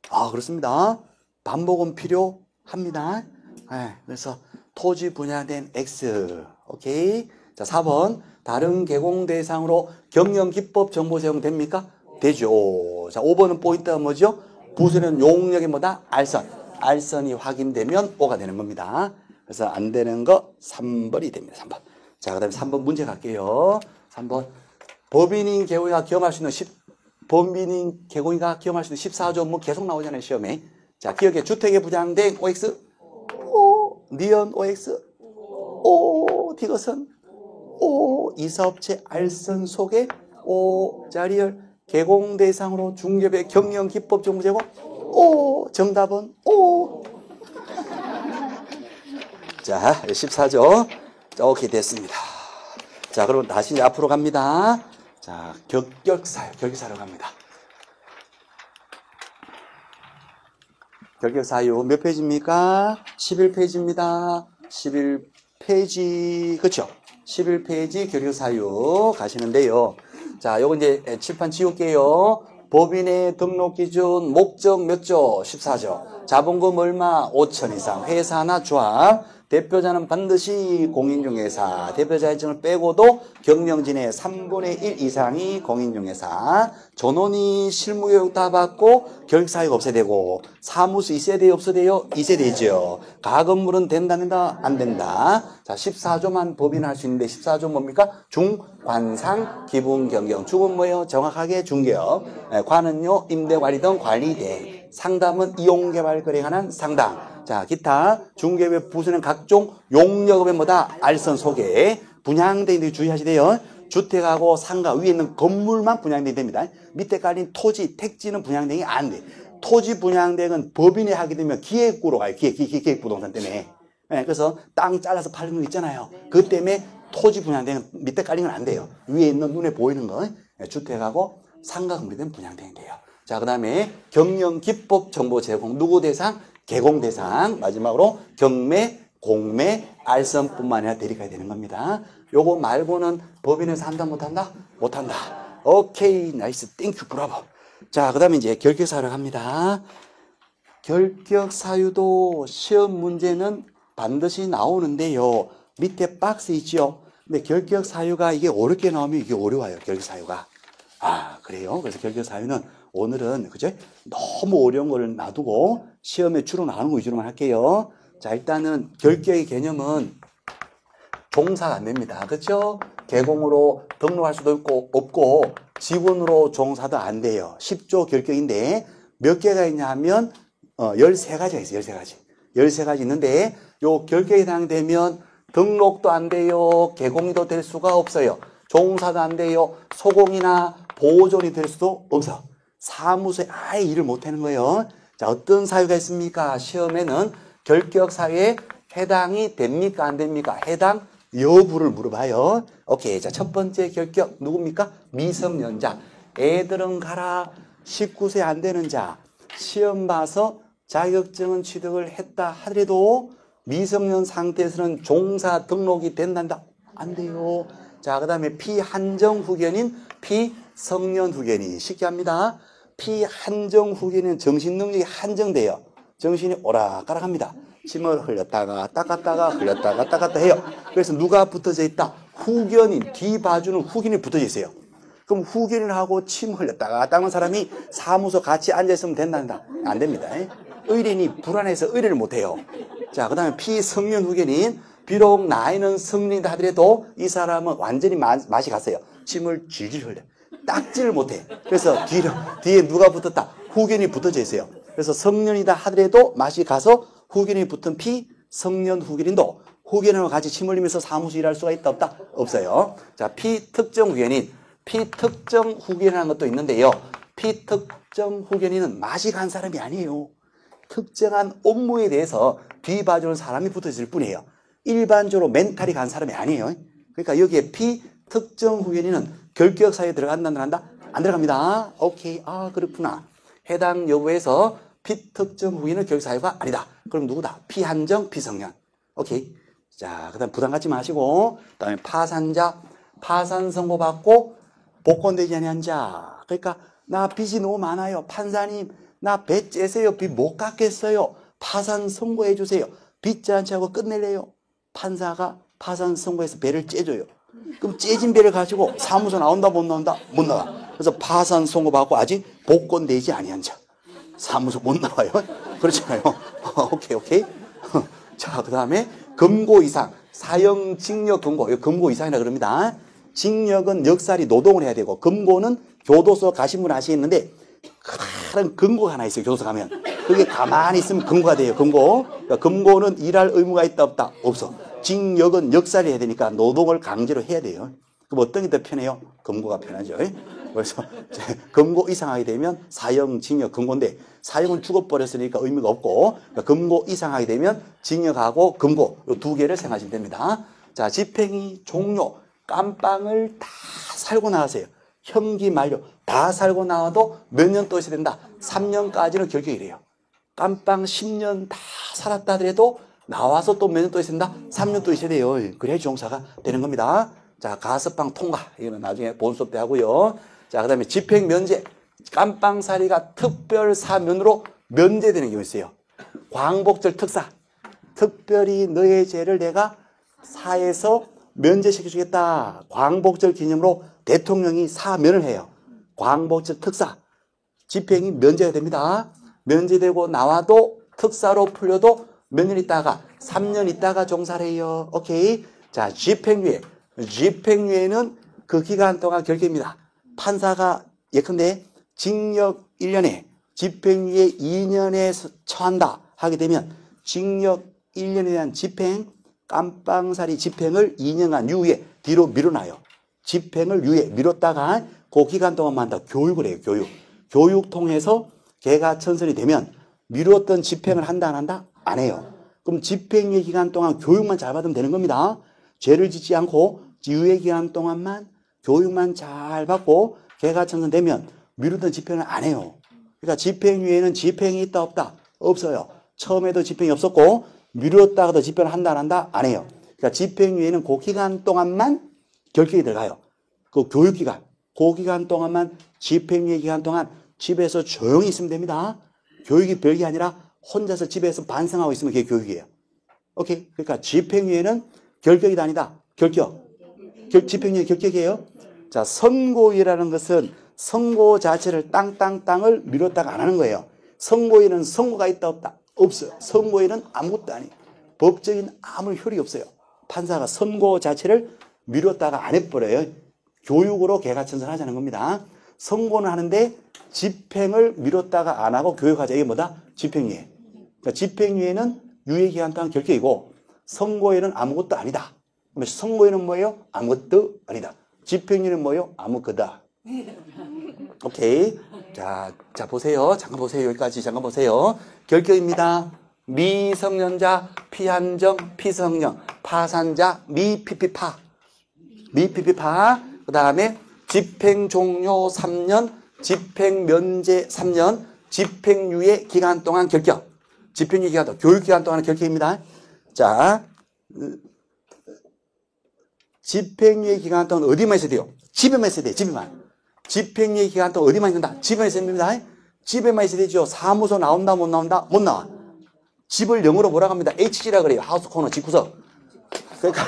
아 그렇습니다. 반복은 필요합니다. 네, 그래서 토지 분양대행 X 오케이. 자 4번 다른 개공 대상으로 경영 기법 정보 제공 됩니까? 되죠. 자 5번은 포인트가 뭐죠? 부수는 용역이 뭐다? 알선. 알선이 확인되면 O가 되는 겁니다. 그래서 안 되는 거 3번이 됩니다. 3번. 자 그 다음에 3번 문제 갈게요. 3번 법인인 개공이가 기업할 수 있는 법인인 개공이가 기업할 수 있는 14조 업무 계속 나오잖아요. 시험에. 자 기억에 주택의 부장대행 OX O 니은 OX O 디귿은 O 이사업체 알선 소개 O 자리열 개공 대상으로 중개업의 경영 기법 정보 제공 O 정답은 O. 자 14조 자 오케이 됐습니다. 자, 그럼 다시 앞으로 갑니다. 자, 결격사유 갑니다. 결격사유 몇 페이지입니까? 11페이지입니다. 11페이지, 그쵸? 11페이지 결격사유 가시는데요. 자, 요거 이제 칠판 지울게요. 법인의 등록기준 목적 몇 조? 14조. 자본금 얼마? 5천 이상. 회사나 조합. 대표자는 반드시 공인중개사. 대표자 일정을 빼고도 경영진의 3분의 1 이상이 공인중개사. 전원이 실무교육 다 받고 결격사유가 없어야 되고, 사무소 있어야 돼요? 없어야 돼요? 있어야 되죠. 가건물은 된다 안 된다. 자, 14조만 법인을 할 수 있는데 14조 뭡니까? 중관상 기분경영. 중은 뭐예요? 정확하게 중개업. 관은요 임대관리 등 관리대. 상담은 이용개발 거래에 관한 상담. 자, 기타 중개업 부수는 각종 용역업의 뭐다? 알선 소개. 분양대행들 주의하시대요. 주택하고 상가 위에 있는 건물만 분양대행이 됩니다. 밑에 깔린 토지, 택지는 분양대행이 안 돼. 토지 분양대행은 법인이 하게 되면 기획구로 가요. 기획부동산 때문에. 네, 그래서 땅 잘라서 팔는 거 있잖아요. 그 때문에 토지 분양대행은 밑에 깔린 건 안 돼요. 위에 있는 눈에 보이는 거. 주택하고 상가 건물된 분양대행이 돼요. 자, 그 다음에 경영기법 정보 제공. 누구 대상? 개공 대상. 마지막으로 경매, 공매, 알선뿐만 아니라 대리까지 되는 겁니다. 요거 말고는 법인에서 한다 못한다? 못한다. 오케이, 나이스, 땡큐, 브라보. 자, 그 다음에 이제 결격사유를 합니다. 결격사유도 시험 문제는 반드시 나오는데요. 밑에 박스 있죠? 근데 결격사유가 이게 어렵게 나오면 이게 어려워요. 결격사유가. 아, 그래요? 그래서 결격사유는 오늘은, 그죠? 너무 어려운 걸 놔두고 시험에 주로 나오는 거 위주로만 할게요. 자, 일단은 결격의 개념은 종사가 안 됩니다. 그렇죠? 개공으로 등록할 수도 없고 지분으로 종사도 안 돼요. 10조 결격인데 몇 개가 있냐 하면 13가지가 있어요. 13가지. 13가지 있는데 요 결격에 해당되면 등록도 안 돼요. 개공도 될 수가 없어요. 종사도 안 돼요. 소공이나 보존이 될 수도 없어. 사무소에 아예 일을 못하는 거예요. 자, 어떤 사유가 있습니까? 시험에는 결격 사유에 해당이 됩니까? 안 됩니까? 해당 여부를 물어봐요. 오케이. 자, 첫 번째 결격 누굽니까? 미성년자. 애들은 가라. 19세 안 되는 자. 시험 봐서 자격증은 취득을 했다 하더라도 미성년 상태에서는 종사 등록이 된단다. 안 돼요. 자, 그 다음에 피한정 후견인 피성년 후견인. 쉽게 합니다. 피한정 후견인 정신 능력이 한정돼요. 정신이 오락가락합니다. 침을 흘렸다가 닦았다가 흘렸다가 닦았다 해요. 그래서 누가 붙어져 있다? 후견인, 뒤 봐주는 후견이 붙어져 있어요. 그럼 후견을 하고 침 흘렸다가 닦는 사람이 사무소 같이 앉아있으면 된단다? 안 됩니다. 의뢰인이 불안해서 의뢰를 못해요. 자, 그 다음에 피성년 후견인. 비록 나이는 성년이다 하더라도 이 사람은 완전히 맛이 갔어요. 침을 질질 흘려. 닦지를 못해. 그래서 뒤에 누가 붙었다? 후견이 붙어져 있어요. 그래서 성년이다 하더라도 맛이 가서 후견이 붙은 피성년 후견인도 후견인과 같이 침 흘리면서 사무소 일할 수가 있다 없다? 없어요. 자, 피특정 후견인. 피특정 후견이라는 것도 있는데요. 피특정 후견인은 맛이 간 사람이 아니에요. 특정한 업무에 대해서 뒤봐주는 사람이 붙어있을 뿐이에요. 일반적으로 멘탈이 간 사람이 아니에요. 그러니까 여기에 피특정 후견인은 결격 사유에 들어간다, 안 들어간다? 안 들어갑니다. 오케이. 아, 그렇구나. 해당 여부에서 피특정 후견인은 결격 사유가 아니다. 그럼 누구다? 피한정, 피성년. 오케이. 자, 그 다음 부담 갖지 마시고, 그 다음에 파산자, 파산 선고 받고 복권되지 않은 자. 그러니까 나 빚이 너무 많아요. 판사님, 나 배 째세요. 빚 못 갚겠어요. 파산 선고해 주세요. 빚지 않지 하고 끝낼래요. 판사가 파산 선고해서 배를 째줘요. 그럼 째진 배를 가지고 사무소 나온다 못 나온다? 못 나와. 그래서 파산 선고 받고 아직 복권되지 아니한 자. 사무소 못 나와요. 그렇잖아요. 오케이. 자, 그 다음에 금고 이상. 사형 징역 금고. 이거 금고 이상이라 그럽니다. 징역은 역살이 노동을 해야 되고 금고는 교도소 가신 분 아시겠는데 큰 금고가 하나 있어요. 교도소 가면. 그게 가만히 있으면 금고가 돼요. 금고. 그러니까 금고는 일할 의무가 있다 없다? 없어. 징역은 역살이 해야 되니까 노동을 강제로 해야 돼요. 그럼 어떤 게 더 편해요? 금고가 편하죠. 그래서 금고 이상 하게 되면 사형, 징역, 금고인데 사형은 죽어버렸으니까 의미가 없고 그러니까 금고 이상 하게 되면 징역하고 금고 이 두 개를 생각하시면 됩니다. 자, 집행이 종료. 깜빵을 다 살고 나왔어요. 형기 만료 다 살고 나와도 몇 년 또 있어야 된다. 3년까지는 결격이 돼요. 깜빵 10년 다 살았다 하더라도 나와서 또 몇 년 또 있어야 된다. 3년 또 있어야 돼요. 그래야 종사가 되는 겁니다. 자, 가석방 통과. 이거는 나중에 본 수업 때 하고요. 자, 그 다음에 집행 면제. 깜빵살이가 특별 사면으로 면제되는 경우 있어요. 광복절 특사. 특별히 너의 죄를 내가 사에서 면제시켜주겠다. 광복절 기념으로 대통령이 사면을 해요. 광복절 특사. 집행이 면제가 됩니다. 면제되고 나와도 특사로 풀려도 몇 년 있다가 3년 있다가 종사를 해요. 오케이. 자, 집행유예. 집행유예는 그 기간 동안 결계입니다. 판사가 예컨대 징역 1년에 집행유예 2년에 처한다 하게 되면 징역 1년에 대한 집행, 깜빵살이 집행을 2년간 유예 뒤로 밀어놔요. 집행을 유예 미뤘다가 그 기간 동안만 다 교육을 해요. 교육 통해서 걔가 천선이 되면 미뤘던 집행을 한다 안 한다? 안 해요. 그럼 집행유예 기간 동안 교육만 잘 받으면 되는 겁니다. 죄를 짓지 않고 유예 기간 동안만 교육만 잘 받고 걔가 천선되면 미뤘던 집행을 안 해요. 그러니까 집행유예는 집행이 있다 없다? 없어요. 처음에도 집행이 없었고 미뤘다가도 집행을 한다 안 한다? 안 해요. 그러니까 집행유예는 그 기간 동안만 결격이 들어가요. 그 교육기간. 그 기간 동안만 집행유예 기간 동안 집에서 조용히 있으면 됩니다. 교육이 별게 아니라 혼자서 집에서 반성하고 있으면 그게 교육이에요. 오케이? 그러니까 집행유예는 결격이 아니다. 결격. 집행유예 결격이에요. 자, 선고유예라는 것은 선고 자체를 땅을 미뤘다가 안 하는 거예요. 선고유예는 선고가 있다 없다? 없어요. 선고유예는 아무것도 아니에요. 법적인 아무 효력이 없어요. 판사가 선고 자체를 미뤘다가 안 해버려요. 교육으로 개가천선하자는 겁니다. 선고는 하는데 집행을 미뤘다가 안 하고 교육하자. 이게 뭐다? 집행유예. 그러니까 집행유예는 유예기간 동안 결격이고 선고유예는 아무것도 아니다. 그러면 선고유예는 뭐예요? 아무것도 아니다. 집행유예는 뭐예요? 아무거다. 오케이. 자, 보세요. 잠깐 보세요. 여기까지 잠깐 보세요. 결격입니다. 미성년자, 피한정, 피성령, 파산자, 미피피파. 그 다음에 집행 종료 3년, 집행 면제 3년, 집행유예 기간 동안 결격. 집행유예 기간 동안, 교육 기간 동안 결격입니다. 자, 집행유예 기간 동안 어디만 있어야 돼요? 집에만 있어야 돼요. 집에만. 집행유예 기간 동안 어디만 있는다? 집에만 있어야 됩니다. 집에만 있어야 되죠. 사무소 나온다 못 나온다? 못 나와. 집을 영어로 뭐라고 합니다? HG라 그래요. 하우스 코너 집구석. 그러니까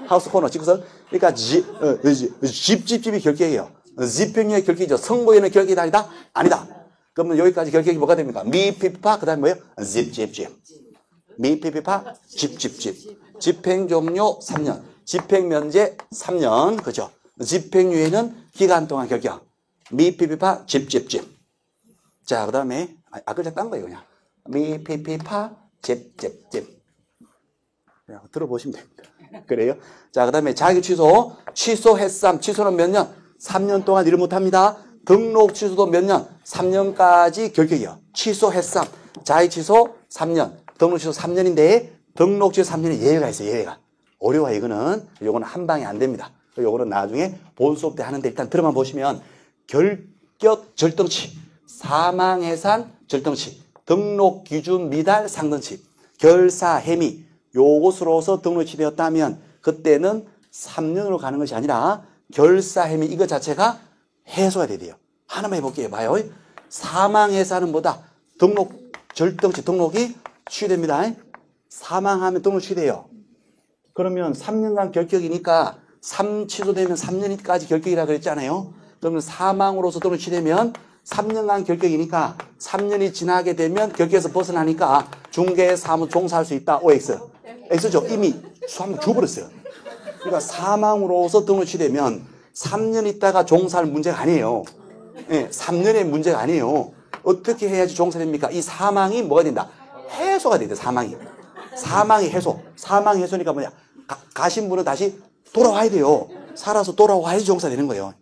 하우스 코너 집구석. 그러니까 집이 결격이에요. 집행유예 결격이죠. 선고유예는 결격이 아니다? 아니다. 그러면 여기까지 결격이 뭐가 됩니까? 미피파 그 다음에 뭐예요? 집. 미피피파 집. 집행 종료 3년. 집행 면제 3년. 그죠? 집행유예는 기간 동안 결격. 미피피파 집. 자, 그 다음에 글자 딴 거예요, 그냥. 미피피파 집. 그냥 들어보시면 됩니다. 그래요? 자, 그 다음에 자기 취소. 취소했삼. 취소는 몇 년? 3년 동안 일을 못합니다. 등록 취소도 몇 년? 3년까지 결격이요. 취소했삼. 자기 취소 3년. 등록 취소 3년인데 등록 취소 3년에 예외가 있어요. 예외가. 어려워요. 요거는 한 방에 안 됩니다. 요거는 나중에 본 수업 때 하는데 일단 들어만 보시면 결격 절등치, 사망해산 절등치, 등록 기준 미달 상등치, 결사 해미 요것으로서 등록이 되었다면 그때는 3년으로 가는 것이 아니라 결사 해미 이거 자체가 해소가 돼야 돼요. 하나만 해볼게요. 봐요. 사망해산은 뭐다? 등록 절등치 등록이 취소됩니다. 사망하면 등록 취소돼요. 그러면 3년간 결격이니까 3 취소되면 3년까지 결격이라 그랬잖아요. 그러면 사망으로서 등록 취소되면 3년간 결격이니까 3년이 지나게 되면 결격에서 벗어나니까 중개사무 종사할 수 있다. OX. X죠. 이미 한번 줘버렸어요. 그러니까 사망으로서 등록 취소되면 3년 있다가 종사할 문제가 아니에요. 네, 3년의 문제가 아니에요. 어떻게 해야지 종사됩니까? 이 사망이 뭐가 된다? 해소가 돼야 돼. 사망이 해소. 사망 해소니까 뭐냐? 가신 분은 다시 돌아와야 돼요. 살아서 돌아와야지 종사되는 거예요.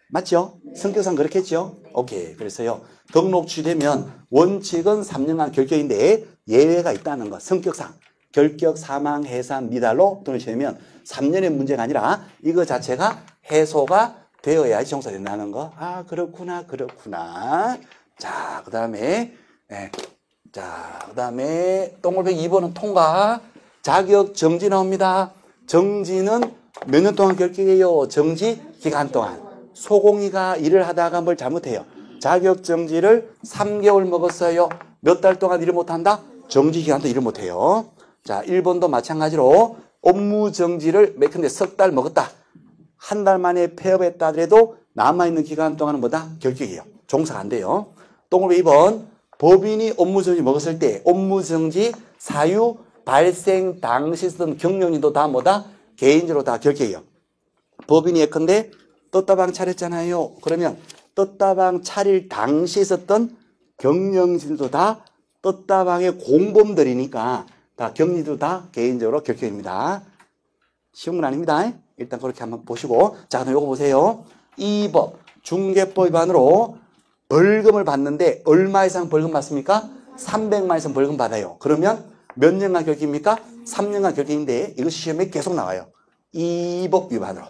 맞죠? 성격상 그렇겠죠? 오케이. 그래서요. 등록 취소되면 원칙은 3년간 결격인데 예외가 있다는 거. 성격상. 결격, 사망, 해산, 미달로 등록시키면 3년의 문제가 아니라 이거 자체가 해소가 되어야지 종사된다는 거. 아, 그렇구나, 그렇구나. 자, 그 다음에, 동글뱅 2번은 통과. 자격 정지 나옵니다. 정지는 몇 년 동안 결격이에요? 정지 기간 동안. 소공이가 일을 하다가 뭘 잘못해요. 자격 정지를 3개월 먹었어요. 몇 달 동안 일을 못한다? 정지 기간도 일을 못해요. 자, 1번도 마찬가지로 업무 정지를 근데 석 달 먹었다. 한 달 만에 폐업했다 하더라도 남아있는 기간 동안은 뭐다? 결격이에요. 종사가 안 돼요. 동그라미 2번 법인이 업무 정지 먹었을 때 업무 정지 사유 발생 당시 쓰던 경영진도 다 뭐다? 개인적으로 다 결격이에요. 법인이 예컨대 떴다방 차렸잖아요. 그러면 떴다방 차릴 당시 썼던 경영진도 다 떴다방의 공범들이니까 다 경리도 다 개인적으로 결격입니다. 쉬운 건 아닙니다. 일단 그렇게 한번 보시고. 자, 그럼 요거 보세요. 이 법 중개법 위반으로 벌금을 받는데 얼마 이상 벌금 받습니까? 300만 이상 벌금 받아요. 그러면 몇 년간 결격입니까? 3년간 결격인데 이것이 시험에 계속 나와요. 이 법 위반으로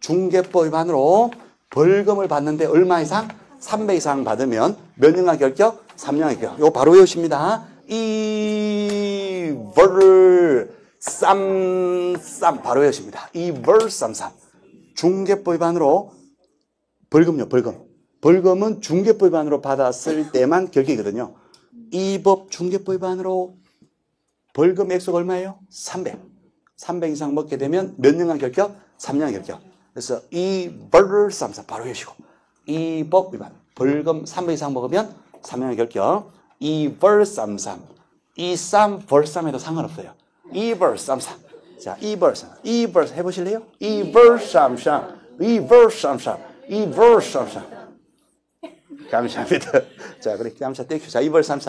중개법 위반으로 벌금을 받는데 얼마 이상? 300 이상 받으면 몇 년간 결격? 3년간 결격. 이거 바로 외우십니다. 이 벌을 쌈 바로 외우십니다. 이 벌 쌈 중개법 위반으로 벌금요, 벌금은 중개법 위반으로 받았을 때만 결격이거든요. 이 법 중개법 위반으로 벌금 액수가 얼마예요? 300 이상 먹게 되면 몇 년간 결격? 3년간 결격. 그래서 이 벌 쌈 바로 외우시고 이 법 위반 벌금 300 이상 먹으면 3년간 결격. 이 벌 쌈 이 쌈 벌쌈에도 상관없어요. 이 벌 쌈 자, 이 벌 해보실래요? 이 벌 쌈 이 벌 쌈 이 벌 쌈 감사합니다. 자, 그렇게 감사 땡큐. 자, 이 벌 쌈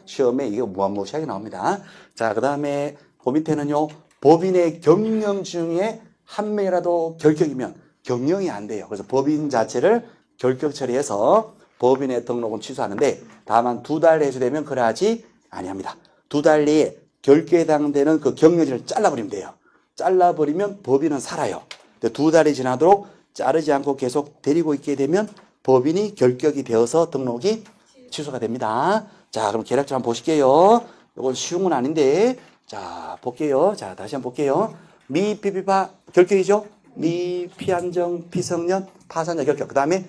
시험에 이게 무한무시하게 나옵니다. 자, 그 다음에 그 밑에는요, 법인의 경영 중에 한 명이라도 결격이면 경영이 안 돼요. 그래서 법인 자체를 결격 처리해서 법인의 등록은 취소하는데 다만 2달 해소되면 그래야지 아니합니다. 2달 내에 결격에 해당되는 그 경영진을 잘라버리면 돼요. 잘라버리면 법인은 살아요. 근데 2달이 지나도록 자르지 않고 계속 데리고 있게 되면 법인이 결격이 되어서 등록이 취소가 됩니다. 자, 그럼 계략적 한번 보실게요. 이건 쉬운 건 아닌데, 자, 볼게요. 자, 다시 한번 볼게요. 미피피파 결격이죠? 미피한정 피성년 파산자 결격. 그 다음에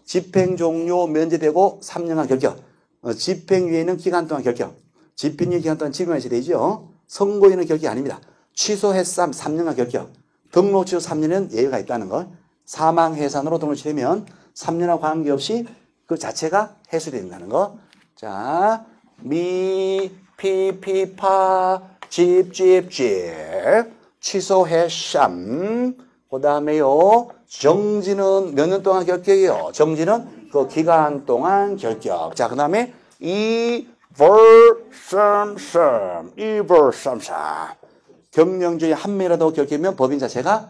집행 종료 면제되고 3년간 결격. 집행유예는 기간 동안 결격. 집행유예 기간 동안 집행해야 되죠. 선고유예는 결격이 아닙니다. 취소했삼 3년간 결격. 등록 취소 3년은 예외가 있다는 것. 사망 해산으로 등록 취소되면 3년과 관계없이 그 자체가 해소된다는 거. 자, 피파 집 취소했삼. 그 다음에요, 정지는 몇 년 동안 결격이요? 정지는 그 기간 동안 결격. 자, 그 다음에 이벌삼삼. 경영 중에 한 명이라도 결격이면 법인 자체가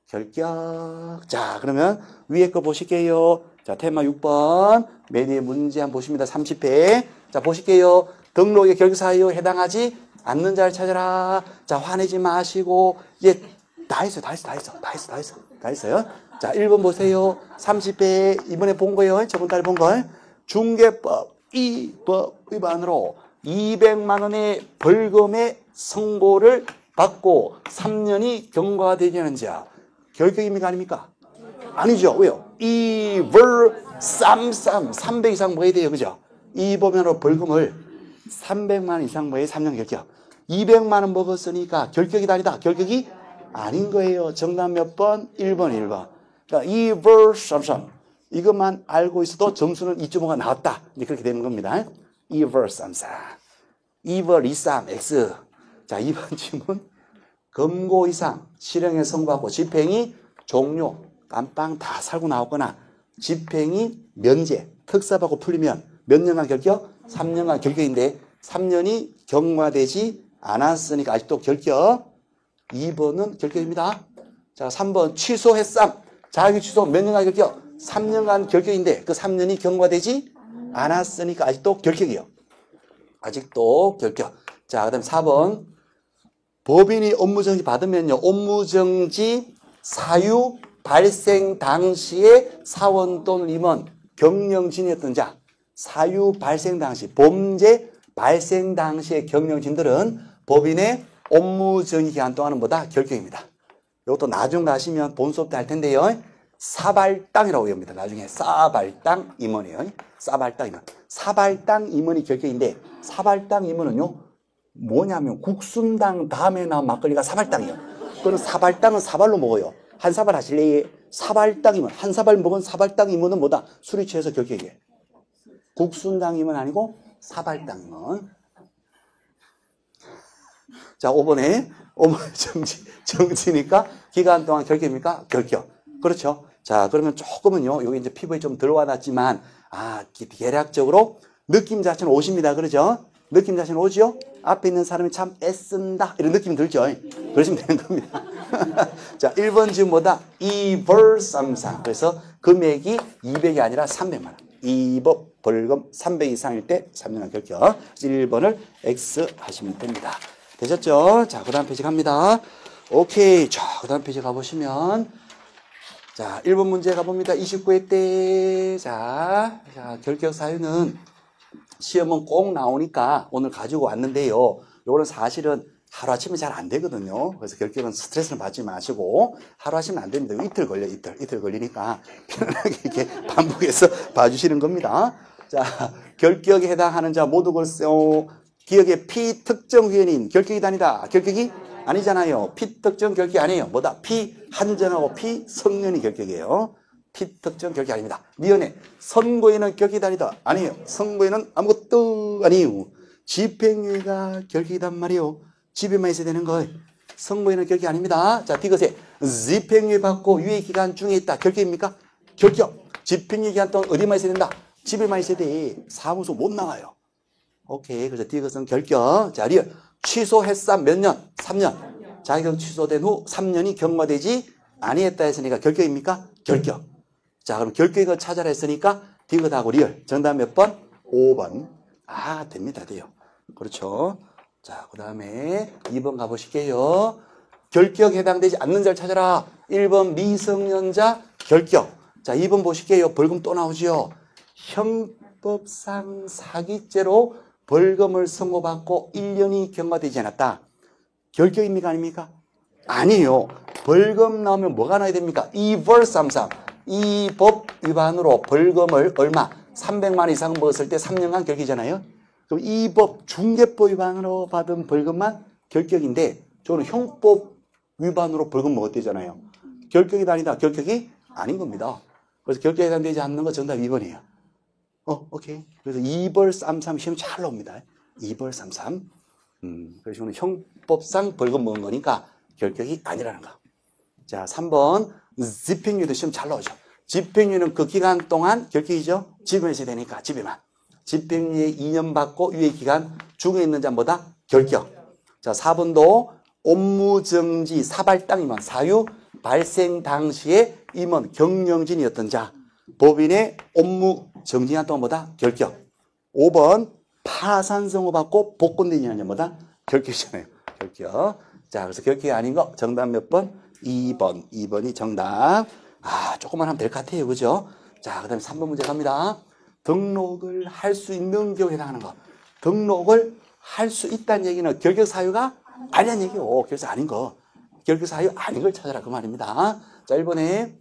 결격. 자, 그러면 위에 거 보실게요. 자, 테마 6번. 맨 위에 문제 한번 보십니다. 30회. 자, 보실게요. 등록의 결격사유 해당하지 않는 자를 찾아라. 자, 화내지 마시고, 이제 다 했어요. 자, 1번 보세요. 30회. 이번에 본 거예요. 저번 달에 본 거. 중개법, 이 법 위반으로 200만 원의 벌금의 선고를 받고 3년이 경과되지 않은 자. 결격입니까? 아닙니까? 아니죠. 왜요? 이벌삼 300 이상 먹어야 돼요. 그죠? 이 법으로 벌금을 300만 원 이상 먹어야 3년 결격. 200만 원 먹었으니까 결격이다 아니다. 결격이 아닌 거예요. 정답 몇 번? 1번. 그러니까 이벌삼 이것만 알고 있어도 점수는 2.5가 나왔다. 이제 그렇게 되는 겁니다. 이벌삼 2벌 23 X. 자, 2번 질문. 검고 이상 실형에 선고하고 집행이 종료, 깜빵 다 살고 나오거나 집행이 면제, 특사받고 풀리면 몇 년간 결격? 3년간 결격인데 3년이 경과되지 않았으니까 아직도 결격. 2번은 결격입니다. 자, 3번 취소했삼. 자기 취소 몇 년간 결격? 3년간 결격인데 그 3년이 경과되지 않았으니까 아직도 결격이요. 아직도 결격. 자, 그 다음 4번. 법인이 업무정지 받으면요. 업무정지 사유 발생 당시에 사원 또는 임원 경영진이었던 자, 사유 발생 당시, 범죄 발생 당시의 경영진들은 법인의 업무정지 기간 동안은 뭐다? 결격입니다. 이것도 나중 가시면 본 수업 때 할 텐데요. 사발당이라고 합니다. 나중에 사발당 임원이에요. 사발당 임원. 사발당 임원이 결격인데 사발당 임원은요. 뭐냐면 국순당 다음에 나온 막걸리가 사발당이에요. 그거는 사발당은 사발로 먹어요. 한 사발 하실래요? 사발당 임원. 한 사발 먹은 사발당 임원은 뭐다? 술이 취해서 결격이에요. 국순당 임원 아니고 사발당 임원. 자, 5번에 정지니까 기간 동안 결격입니까? 결격. 그렇죠. 자, 그러면 조금은요, 여기 이제 피부에 좀 들어와놨지만, 대략적으로 느낌 자체는 오십니다. 그러죠? 느낌 자체는 오죠? 앞에 있는 사람이 참 애쓴다. 이런 느낌이 들죠? 그러시면 되는 겁니다. 자, 1번 지금 뭐다? 2벌33. 그래서 금액이 200이 아니라 300만원. 2법 벌금 300 이상일 때 3년간 결격. 1번을 X 하시면 됩니다. 되셨죠? 자, 그 다음 페이지 갑니다. 오케이. 자, 그 다음 페이지 가보시면, 자, 1번 문제 가봅니다. 29회 때, 자, 결격 사유는 시험은 꼭 나오니까 오늘 가지고 왔는데요. 요거는 사실은 하루아침에 잘 안 되거든요. 그래서 결격은 스트레스는 받지 마시고, 하루아침은 안 됩니다. 이틀 걸려요, 이틀 걸리니까 편안하게 이렇게 반복해서 봐주시는 겁니다. 자, 결격에 해당하는 자 모두 글쎄요. 기억의 피특정 회원인 결격이 아니다. 결격이 아니잖아요. 피특정 결격이 아니에요. 뭐다? 피한정하고 피성년이 결격이에요. 피특정 결격이 아닙니다. 미연에 선고인은 결격이 아니다. 아니에요. 선고인은 아무것도 아니에요. 집행유예가 결격이단 말이에요. 집에만 있어야 되는 거예요. 선고인은 결격이 아닙니다. 자, 디귿에 집행유예 받고 유예기간 중에 있다. 결격입니까? 결격. 집행유예 기간 동안 어디만 있어야 된다? 집에만 있어야 돼. 사무소 못 나가요. 오케이. 그래서 디귿은 결격. 자, 리얼. 취소했어. 몇 년? 3년. 자격 취소된 후 3년이 경과되지 아니했다 했으니까 결격입니까? 결격. 자, 그럼 결격을 찾아라 했으니까 디귿하고 리얼. 정답 몇 번? 5번. 됩니다. 돼요. 그렇죠. 자, 그 다음에 2번 가보실게요. 결격 해당되지 않는 자를 찾아라. 1번 미성년자 결격. 자, 2번 보실게요. 벌금 또 나오죠. 형법상 사기죄로 벌금을 선고받고 1년이 경과되지 않았다. 결격입니까? 아닙니까? 아니에요. 벌금 나오면 뭐가 나야 됩니까? 2벌33. 이 법 위반으로 벌금을 얼마? 300만 이상 먹었을 때 3년간 결격이잖아요. 그럼 이 법 중개법 위반으로 받은 벌금만 결격인데 저는 형법 위반으로 벌금 먹었대잖아요. 결격이 아니다. 결격이 아닌 겁니다. 그래서 결격에 해당되지 않는 거 정답 2번이에요. 오케이. 그래서 2벌33 시험 잘 나옵니다. 2벌33. 그래서 저는 형법상 벌금 먹은 거니까 결격이 아니라는 거. 자, 3번. 집행유예도 시험 잘 나오죠. 집행유예는 그 기간 동안 결격이죠. 집에만 있어야 되니까 집에만. 집행유예 2년 받고 유예기간 중에 있는 자보다 결격. 자, 4번도 업무정지 사발당 사유 발생 당시에 임원 경영진이었던 자 법인의 업무정지한 동안보다 결격. 5번 파산선고 받고 복권되는 자보다 결격이잖아요. 결격. 자, 그래서 결격이 아닌 거 정답 몇 번? 2번. 2번이 정답. 조금만 하면 될 것 같아요. 그죠? 자, 그 다음에 3번 문제 갑니다. 등록을 할 수 있는 경우에 해당하는 거. 등록을 할 수 있다는 얘기는 결격 사유가 아니란 얘기요. 결격 아닌 거. 결격 사유 아닌 걸 찾아라. 그 말입니다. 자, 1번에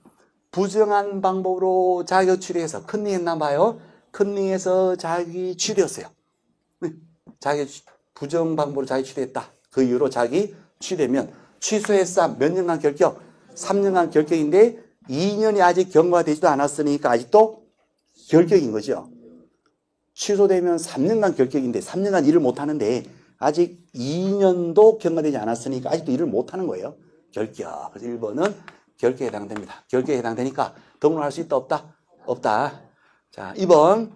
부정한 방법으로 자격 취득해서 컨닝했나 봐요. 컨닝해서 자기 취득했어요. 부정 방법으로 자기 취득했다. 그 이후로 자기 취득되면 취소했어. 몇 년간 결격? 3년간 결격인데 2년이 아직 경과되지도 않았으니까 아직도 결격인 거죠. 취소되면 3년간 결격인데 3년간 일을 못하는데 아직 2년도 경과되지 않았으니까 아직도 일을 못하는 거예요. 결격. 그래서 1번은 결격에 해당됩니다. 결격에 해당되니까 등록할 수 있다 없다? 없다. 자, 2번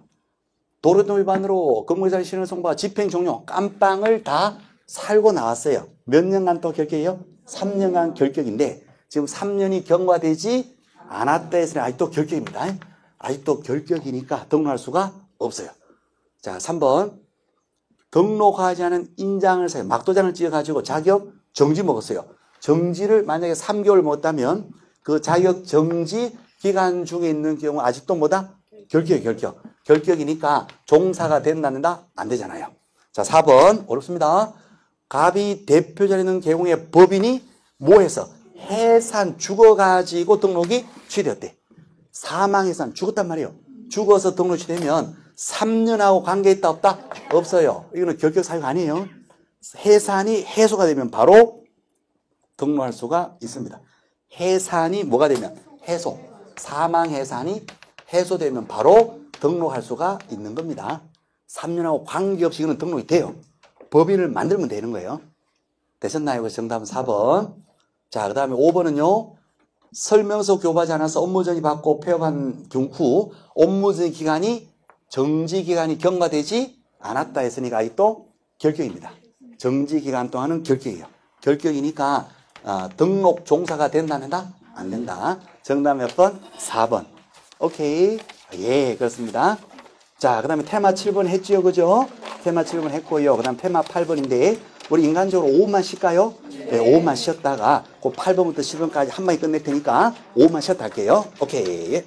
도로교통 위반으로 근무기사의 실행 선고와 집행 종료 깜빵을 다 살고 나왔어요. 몇 년간 또 결격이에요? 3년간 결격인데 지금 3년이 경과되지 않았다 해서 아직도 결격입니다. 아직도 결격이니까 등록할 수가 없어요. 자, 3번 등록하지 않은 인장을 사요. 막도장을 찍어가지고 자격 정지 먹었어요. 정지를 만약에 3개월 먹었다면 그 자격 정지 기간 중에 있는 경우 아직도 뭐다? 결격이에요, 결격. 결격이니까 종사가 된다는다? 안 되잖아요. 자, 4번. 어렵습니다. 갑이 대표 자리에 있는 경우에 법인이 뭐해서? 해산, 죽어가지고 등록이 취되었대. 사망해산, 죽었단 말이에요. 죽어서 등록이 되면 3년하고 관계있다, 없다? 없어요. 이거는 결격 사유가 아니에요. 해산이 해소가 되면 바로 등록할 수가 있습니다. 해산이 뭐가 되면? 해소. 사망 해산이 해소되면 바로 등록할 수가 있는 겁니다. 3년하고 관계없이 이거는 등록이 돼요. 법인을 만들면 되는 거예요. 되셨나요? 그래서 정답은 4번. 자, 그 다음에 5번은요. 설명서 교부하지 않아서 업무정지 받고 폐업한 경우 업무정지 기간이 정지 기간이 경과되지 않았다 했으니까 아직도 결격입니다. 정지 기간 동안은 결격이에요. 결격이니까 등록 종사가 된다는다? 안 된다. 정답 몇 번? 4번. 오케이. 예, 그렇습니다. 자, 그 다음에 테마 7번 했지요, 그죠? 테마 7번 했고요. 그 다음 테마 8번인데 우리 인간적으로 5분만 쉴까요? 네, 5분만 쉬었다가 그 8번부터 10번까지 한 방에 끝낼 테니까 5분만 쉬었다 할게요. 오케이.